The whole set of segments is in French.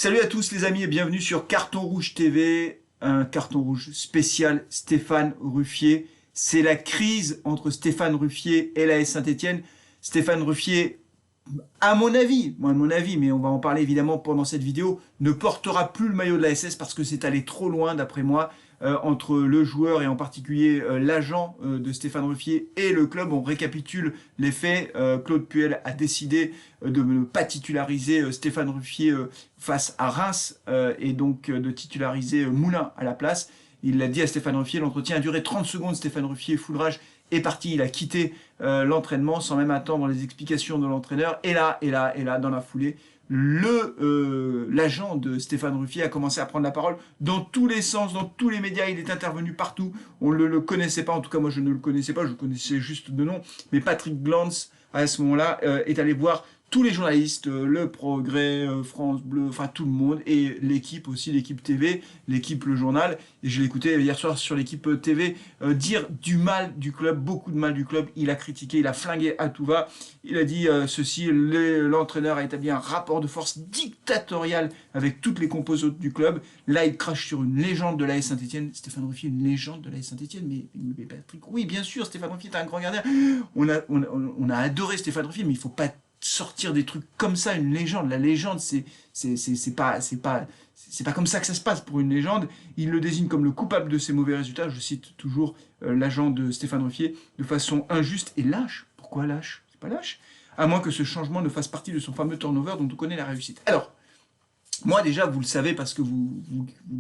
Salut à tous les amis et bienvenue sur Carton Rouge TV, un carton rouge spécial Stéphane Ruffier. C'est la crise entre Stéphane Ruffier et l'AS Saint-Etienne. Stéphane Ruffier, à mon avis, mais on va en parler évidemment pendant cette vidéo, ne portera plus le maillot de la SS parce que c'est allé trop loin d'après moi. Entre le joueur et en particulier l'agent de Stéphane Ruffier et le club. On récapitule les faits. Claude Puel a décidé de ne pas titulariser Stéphane Ruffier face à Reims et donc de titulariser Moulin à la place. Il l'a dit à Stéphane Ruffier, l'entretien a duré 30 secondes, Stéphane Ruffier, full rage, est parti, il a quitté l'entraînement sans même attendre les explications de l'entraîneur. Et là, dans la foulée, l'agent de Stéphane Ruffier a commencé à prendre la parole dans tous les sens, dans tous les médias, il est intervenu partout. On ne le connaissait pas, en tout cas moi je ne le connaissais pas, je connaissais juste de nom, mais Patrick Glanz à ce moment-là est allé voir tous les journalistes, Le Progrès, France Bleu, enfin tout le monde, et l'équipe aussi, l'équipe TV, l'équipe Le Journal, et je l'écoutais hier soir sur l'équipe TV, dire du mal du club, beaucoup de mal du club. Il a critiqué, il a flingué à tout va, il a dit ceci, l'entraîneur a établi un rapport de force dictatorial avec toutes les composantes du club. Là il crache sur une légende de l'AS Saint-Etienne, Stéphane Ruffier, une légende de l'AS Saint-Etienne, mais Patrick, oui bien sûr, Stéphane Ruffier est un grand gardien, on a adoré Stéphane Ruffier, mais il faut pas sortir des trucs comme ça, une légende. La légende, c'est pas comme ça que ça se passe pour une légende. Il le désigne comme le coupable de ses mauvais résultats. Je cite toujours l'agent de Stéphane Ruffier, de façon injuste et lâche. Pourquoi lâche? C'est pas lâche. À moins que ce changement ne fasse partie de son fameux turnover dont on connaît la réussite. Alors, moi déjà, vous le savez, parce que vous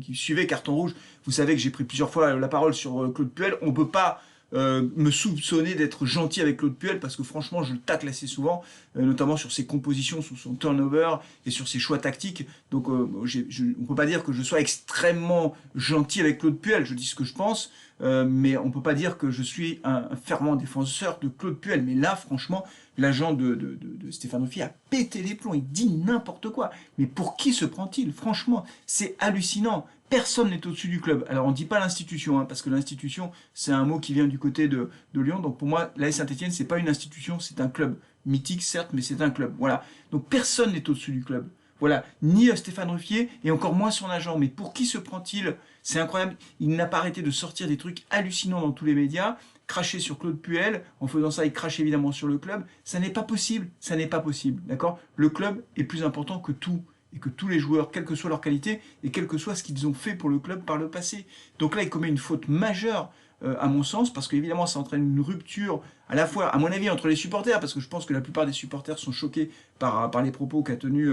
qui suivez Carton Rouge, vous savez que j'ai pris plusieurs fois la parole sur Claude Puel. On peut pas me soupçonner d'être gentil avec Claude Puel parce que franchement je le tacle assez souvent, notamment sur ses compositions, sur son turnover et sur ses choix tactiques. Donc on peut pas dire que je sois extrêmement gentil avec Claude Puel, je dis ce que je pense, mais on peut pas dire que je suis un fervent défenseur de Claude Puel. Mais là franchement l'agent de Stéphane Ruffier a pété les plombs, il dit n'importe quoi. Mais pour qui se prend-il? Franchement c'est hallucinant. Personne n'est au-dessus du club. Alors on ne dit pas l'institution, hein, parce que l'institution, c'est un mot qui vient du côté de Lyon. Donc pour moi, l'AS Saint-Etienne, c'est pas une institution, c'est un club. Mythique, certes, mais c'est un club. Voilà. Donc personne n'est au-dessus du club. Voilà. Ni Stéphane Ruffier, et encore moins son agent. Mais pour qui se prend-il? C'est incroyable. Il n'a pas arrêté de sortir des trucs hallucinants dans tous les médias. Cracher sur Claude Puel. En faisant ça, il crache évidemment sur le club. Ça n'est pas possible. Ça n'est pas possible. D'accord? Le club est plus important que tout. Et que tous les joueurs, quelle que soit leur qualité, et quel que soit ce qu'ils ont fait pour le club par le passé. Donc là, il commet une faute majeure, à mon sens, parce qu'évidemment, ça entraîne une rupture, à la fois, à mon avis, entre les supporters, parce que je pense que la plupart des supporters sont choqués par les propos qu'a tenu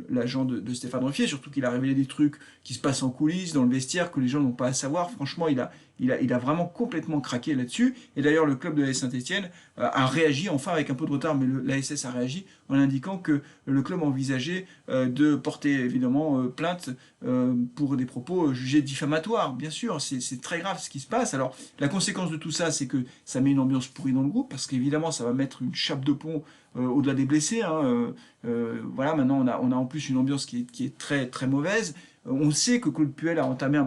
l'agent de Stéphane Ruffier, surtout qu'il a révélé des trucs qui se passent en coulisses, dans le vestiaire, que les gens n'ont pas à savoir. Franchement, il a vraiment complètement craqué là-dessus. Et d'ailleurs, le club de l'AS Saint-Etienne a réagi, enfin avec un peu de retard, mais l'ASS a réagi en indiquant que le club envisageait de porter évidemment plainte pour des propos jugés diffamatoires. Bien sûr, c'est très grave ce qui se passe. Alors, la conséquence de tout ça, c'est que ça met une ambiance pourrie dans le groupe, parce qu'évidemment, ça va mettre une chape de plomb au-delà des blessés. Voilà, maintenant, on a en plus une ambiance qui est très, très mauvaise. On sait que Claude Puel a entamé un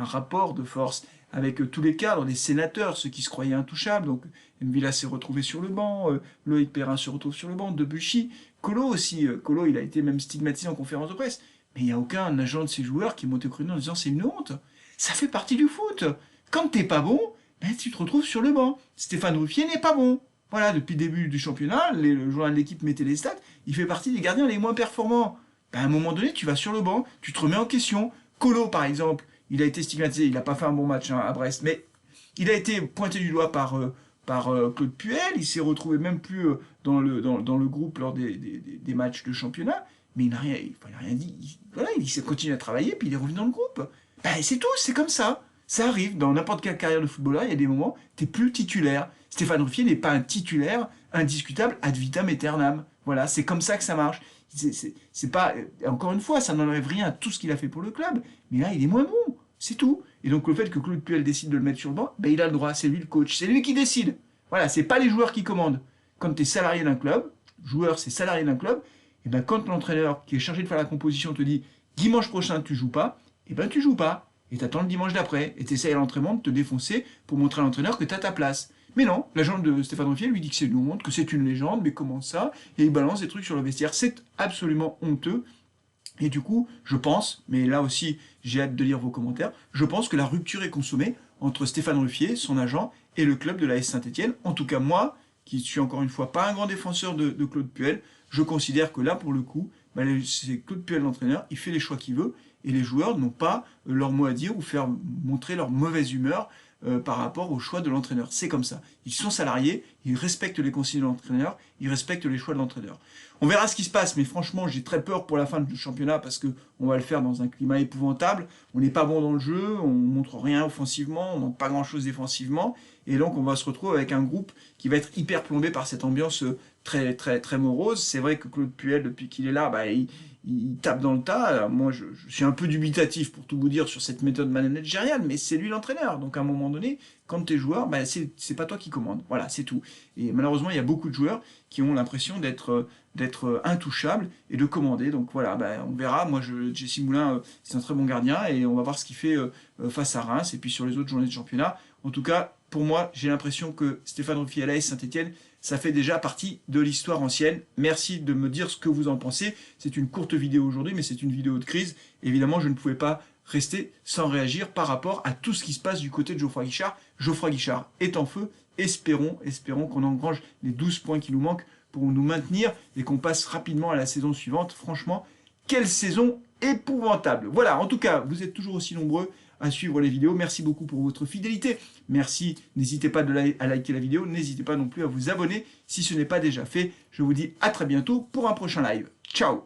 rapport de force avec tous les cadres, les sénateurs, ceux qui se croyaient intouchables. Donc Mvila s'est retrouvé sur le banc, Loïc Perrin se retrouve sur le banc, Debuchy, Colo aussi. Colo, il a été même stigmatisé en conférence de presse. Mais il n'y a aucun agent de ces joueurs qui est monté au créneau en disant c'est une honte. Ça fait partie du foot. Quand t'es pas bon, ben, tu te retrouves sur le banc. Stéphane Ruffier n'est pas bon. Voilà, depuis le début du championnat, le journal de l'équipe mettait les stats, il fait partie des gardiens les moins performants. Ben, à un moment donné, tu vas sur le banc, tu te remets en question. Colo, par exemple, il a été stigmatisé, il n'a pas fait un bon match à Brest, mais il a été pointé du doigt par Claude Puel, il s'est retrouvé même plus dans le groupe lors des matchs de championnat, mais il n'a rien dit. Voilà, il s'est continué à travailler, puis il est revenu dans le groupe. Ben, c'est tout, c'est comme ça. Ça arrive, dans n'importe quelle carrière de footballeur, il y a des moments, tu n'es plus titulaire. Stéphane Ruffier n'est pas un titulaire indiscutable ad vitam aeternam. Voilà, c'est comme ça que ça marche. C'est pas, encore une fois, ça n'enlève rien à tout ce qu'il a fait pour le club, mais là, il est moins bon, c'est tout. Et donc, le fait que Claude Puel décide de le mettre sur le banc, ben, il a le droit, c'est lui le coach, c'est lui qui décide. Voilà, c'est pas les joueurs qui commandent. Quand tu es salarié d'un club, joueur, c'est salarié d'un club, et ben quand l'entraîneur qui est chargé de faire la composition te dit dimanche prochain, tu joues pas, et ben tu joues pas. Et t'attends le dimanche d'après, et t'essayes à l'entraînement de te défoncer pour montrer à l'entraîneur que t'as ta place. Mais non, l'agent de Stéphane Ruffier lui dit que c'est une honte, que c'est une légende, mais comment ça? Et il balance des trucs sur le vestiaire. C'est absolument honteux. Et du coup, je pense, mais là aussi, j'ai hâte de lire vos commentaires, je pense que la rupture est consommée entre Stéphane Ruffier, son agent, et le club de la l'AS Saint-Etienne. En tout cas, moi, qui suis encore une fois pas un grand défenseur de Claude Puel, je considère que là, pour le coup, bah, c'est Claude Puel, l'entraîneur, il fait les choix qu'il veut, et les joueurs n'ont pas leur mot à dire ou faire montrer leur mauvaise humeur par rapport au choix de l'entraîneur. C'est comme ça. Ils sont salariés, ils respectent les consignes de l'entraîneur, ils respectent les choix de l'entraîneur. On verra ce qui se passe, mais franchement, j'ai très peur pour la fin du championnat parce que on va le faire dans un climat épouvantable. On n'est pas bon dans le jeu, on montre rien offensivement, on montre pas grand-chose défensivement, et donc on va se retrouver avec un groupe qui va être hyper plombé par cette ambiance très très très morose. C'est vrai que Claude Puel, depuis qu'il est là, bah, il tape dans le tas. Alors moi, je suis un peu dubitatif pour tout vous dire sur cette méthode managériale, mais c'est lui l'entraîneur. Donc à un moment donné, quand tu es joueur, bah, c'est pas toi qui commande. Voilà, c'est tout. Et malheureusement, il y a beaucoup de joueurs qui ont l'impression d'être intouchables et de commander. Donc voilà, bah, on verra. Moi, Jesse Moulin, c'est un très bon gardien et on va voir ce qu'il fait face à Reims et puis sur les autres journées de championnat. En tout cas, pour moi, j'ai l'impression que Stéphane Ruffier à l'AS Saint-Etienne, ça fait déjà partie de l'histoire ancienne. Merci de me dire ce que vous en pensez. C'est une courte vidéo aujourd'hui, mais c'est une vidéo de crise. Évidemment, je ne pouvais pas rester sans réagir par rapport à tout ce qui se passe du côté de Geoffroy Guichard. Geoffroy Guichard est en feu. Espérons qu'on engrange les 12 points qui nous manquent pour nous maintenir et qu'on passe rapidement à la saison suivante. Franchement, quelle saison épouvantable. Voilà, en tout cas, vous êtes toujours aussi nombreux à suivre les vidéos. Merci beaucoup pour votre fidélité. Merci, n'hésitez pas à liker la vidéo, n'hésitez pas non plus à vous abonner si ce n'est pas déjà fait. Je vous dis à très bientôt pour un prochain live. Ciao!